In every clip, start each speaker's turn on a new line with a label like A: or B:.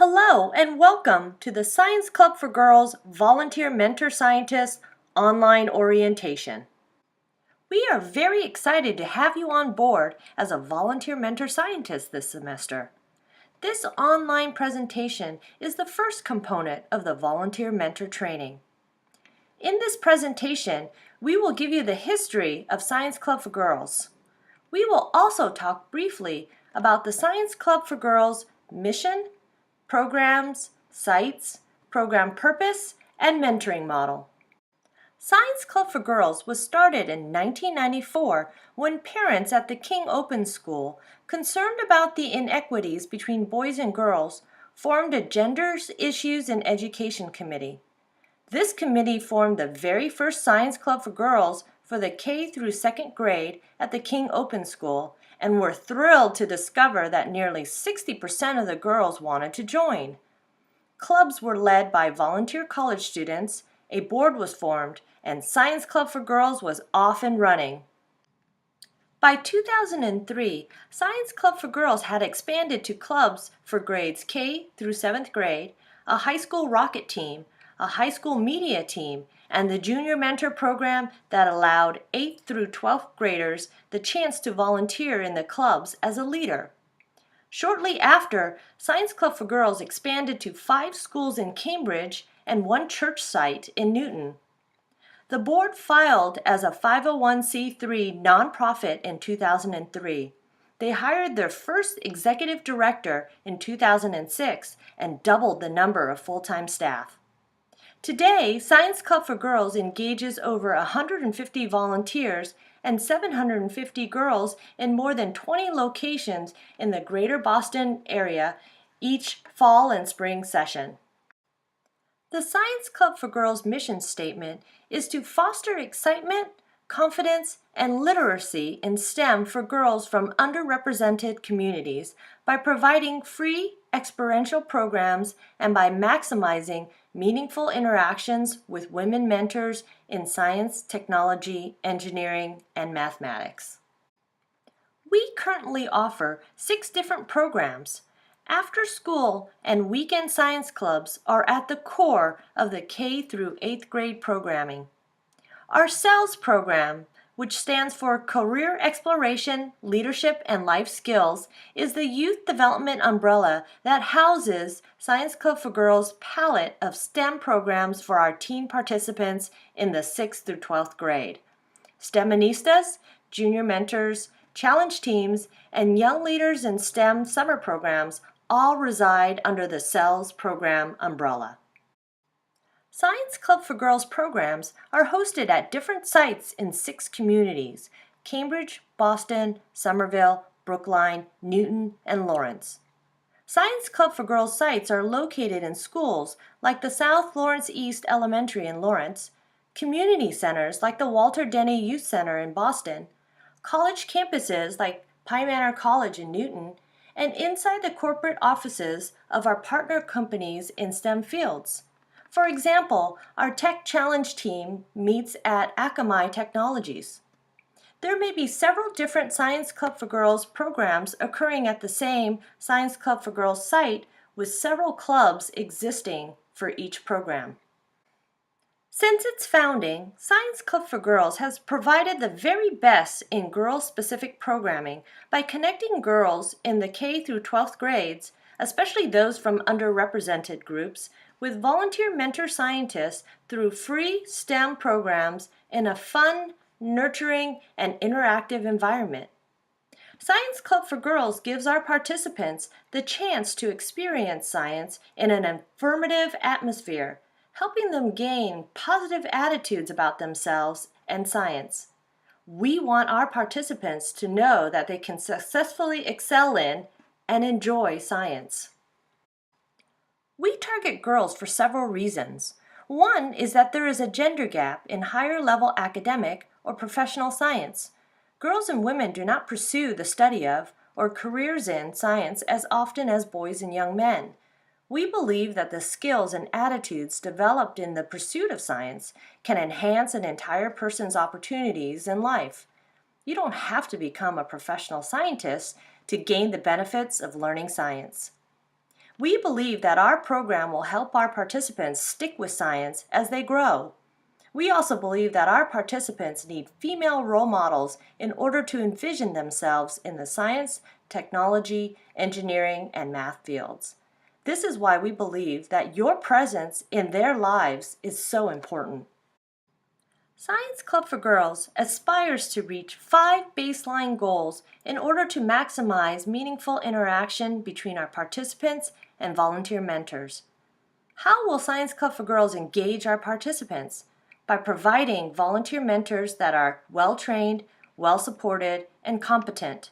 A: Hello and welcome to the Science Club for Girls Volunteer Mentor Scientist online orientation. We are very excited to have you on board as a volunteer mentor scientist this semester. This online presentation is the first component of the volunteer mentor training. In this presentation, we will give you the history of Science Club for Girls. We will also talk briefly about the Science Club for Girls mission, programs, sites, program purpose, and mentoring model. Science Club for Girls was started in 1994 when parents at the King Open School, concerned about the inequities between boys and girls, formed a Gender Issues in Education Committee. This committee formed the very first Science Club for Girls for the K through 2nd grade at the King Open School, and were thrilled to discover that nearly 60% of the girls wanted to join. Clubs were led by volunteer college students, a board was formed, and Science Club for Girls was off and running. By 2003, Science Club for Girls had expanded to clubs for grades K through 7th grade, a high school rocket team, a high school media team, and the Junior Mentor program that allowed 8th through 12th graders the chance to volunteer in the clubs as a leader. Shortly after, Science Club for Girls expanded to 5 schools in Cambridge and 1 church site in Newton. The board filed as a 501c3 nonprofit in 2003. They hired their first executive director in 2006 and doubled the number of full-time staff. Today, Science Club for Girls engages over 150 volunteers and 750 girls in more than 20 locations in the greater Boston area each fall and spring session. The Science Club for Girls mission statement is to foster excitement, confidence, and literacy in STEM for girls from underrepresented communities by providing free experiential programs and by maximizing meaningful interactions with women mentors in science, technology, engineering, and mathematics. We currently offer 6 different programs. After school and weekend science clubs are at the core of the K through 8th grade programming. Our CELS program, which stands for Career Exploration, Leadership, and Life Skills, is the youth development umbrella that houses Science Club for Girls' palette of STEM programs for our teen participants in the 6th through 12th grade. STEMistas, Junior Mentors, Challenge Teams, and Young Leaders in STEM summer programs all reside under the CELS program umbrella. Science Club for Girls programs are hosted at different sites in 6 communities: Cambridge, Boston, Somerville, Brookline, Newton, and Lawrence. Science Club for Girls sites are located in schools like the South Lawrence East Elementary in Lawrence, community centers like the Walter Denny Youth Center in Boston, college campuses like Pine Manor College in Newton, and inside the corporate offices of our partner companies in STEM fields. For example, our Tech Challenge team meets at Akamai Technologies. There may be several different Science Club for Girls programs occurring at the same Science Club for Girls site, with several clubs existing for each program. Since its founding, Science Club for Girls has provided the very best in girl-specific programming by connecting girls in the K through 12th grades, especially those from underrepresented groups, with volunteer mentor scientists through free STEM programs in a fun, nurturing, and interactive environment. Science Club for Girls gives our participants the chance to experience science in an affirmative atmosphere, helping them gain positive attitudes about themselves and science. We want our participants to know that they can successfully excel in and enjoy science. We target girls for several reasons. One is that there is a gender gap in higher level academic or professional science. Girls and women do not pursue the study of or careers in science as often as boys and young men. We believe that the skills and attitudes developed in the pursuit of science can enhance an entire person's opportunities in life. You don't have to become a professional scientist to gain the benefits of learning science. We believe that our program will help our participants stick with science as they grow. We also believe that our participants need female role models in order to envision themselves in the science, technology, engineering, and math fields. This is why we believe that your presence in their lives is so important. Science Club for Girls aspires to reach 5 baseline goals in order to maximize meaningful interaction between our participants and volunteer mentors. How will Science Club for Girls engage our participants? By providing volunteer mentors that are well-trained, well-supported, and competent.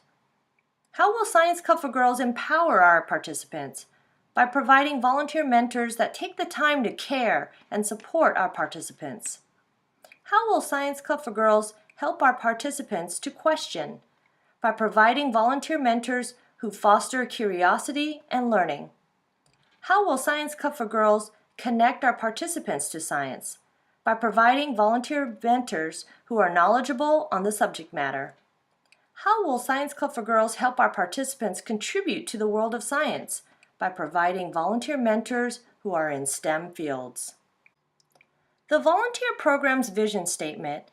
A: How will Science Club for Girls empower our participants? By providing volunteer mentors that take the time to care and support our participants. How will Science Club for Girls help our participants to question? By providing volunteer mentors who foster curiosity and learning. How will Science Club for Girls connect our participants to science? By providing volunteer mentors who are knowledgeable on the subject matter. How will Science Club for Girls help our participants contribute to the world of science? By providing volunteer mentors who are in STEM fields. The volunteer program's vision statement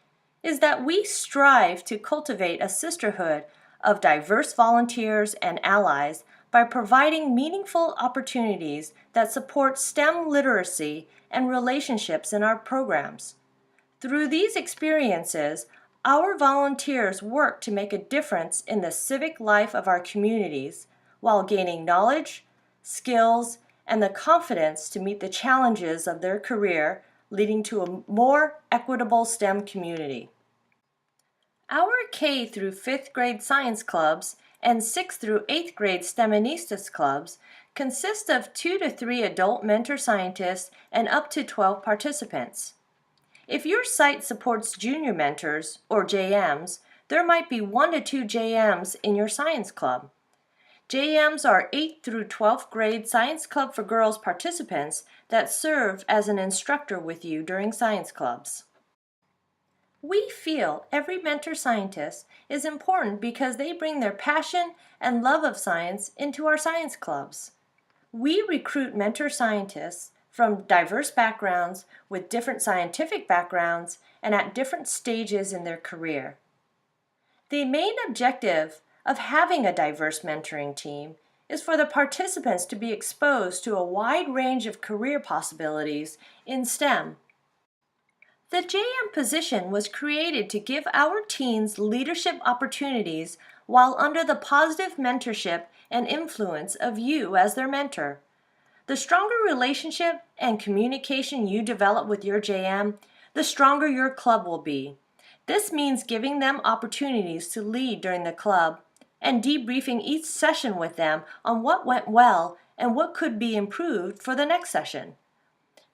A: is that we strive to cultivate a sisterhood of diverse volunteers and allies by providing meaningful opportunities that support STEM literacy and relationships in our programs. Through these experiences, our volunteers work to make a difference in the civic life of our communities while gaining knowledge, skills, and the confidence to meet the challenges of their career, leading to a more equitable STEM community. Our K through 5th grade science clubs and 6th through 8th grade STEMistas clubs consist of 2 to 3 adult mentor scientists and up to 12 participants. If your site supports junior mentors, or JMs, there might be 1 to 2 JMs in your science club. JMs are 8th through 12th grade Science Club for Girls participants that serve as an instructor with you during science clubs. We feel every mentor scientist is important because they bring their passion and love of science into our science clubs. We recruit mentor scientists from diverse backgrounds with different scientific backgrounds and at different stages in their career. The main objective of having a diverse mentoring team is for the participants to be exposed to a wide range of career possibilities in STEM. The JM position was created to give our teens leadership opportunities while under the positive mentorship and influence of you as their mentor. The stronger relationship and communication you develop with your JM, the stronger your club will be. This means giving them opportunities to lead during the club and debriefing each session with them on what went well and what could be improved for the next session.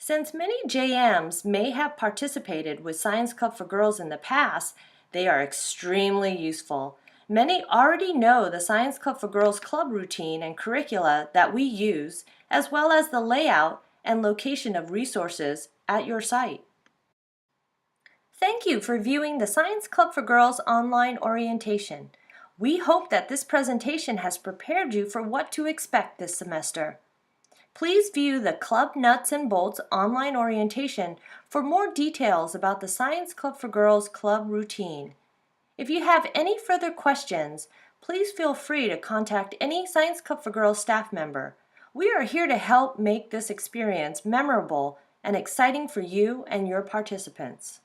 A: Since many JMs may have participated with Science Club for Girls in the past, they are extremely useful. Many already know the Science Club for Girls club routine and curricula that we use, as well as the layout and location of resources at your site. Thank you for viewing the Science Club for Girls online orientation. We hope that this presentation has prepared you for what to expect this semester. Please view the Club Nuts and Bolts online orientation for more details about the Science Club for Girls club routine. If you have any further questions, please feel free to contact any Science Club for Girls staff member. We are here to help make this experience memorable and exciting for you and your participants.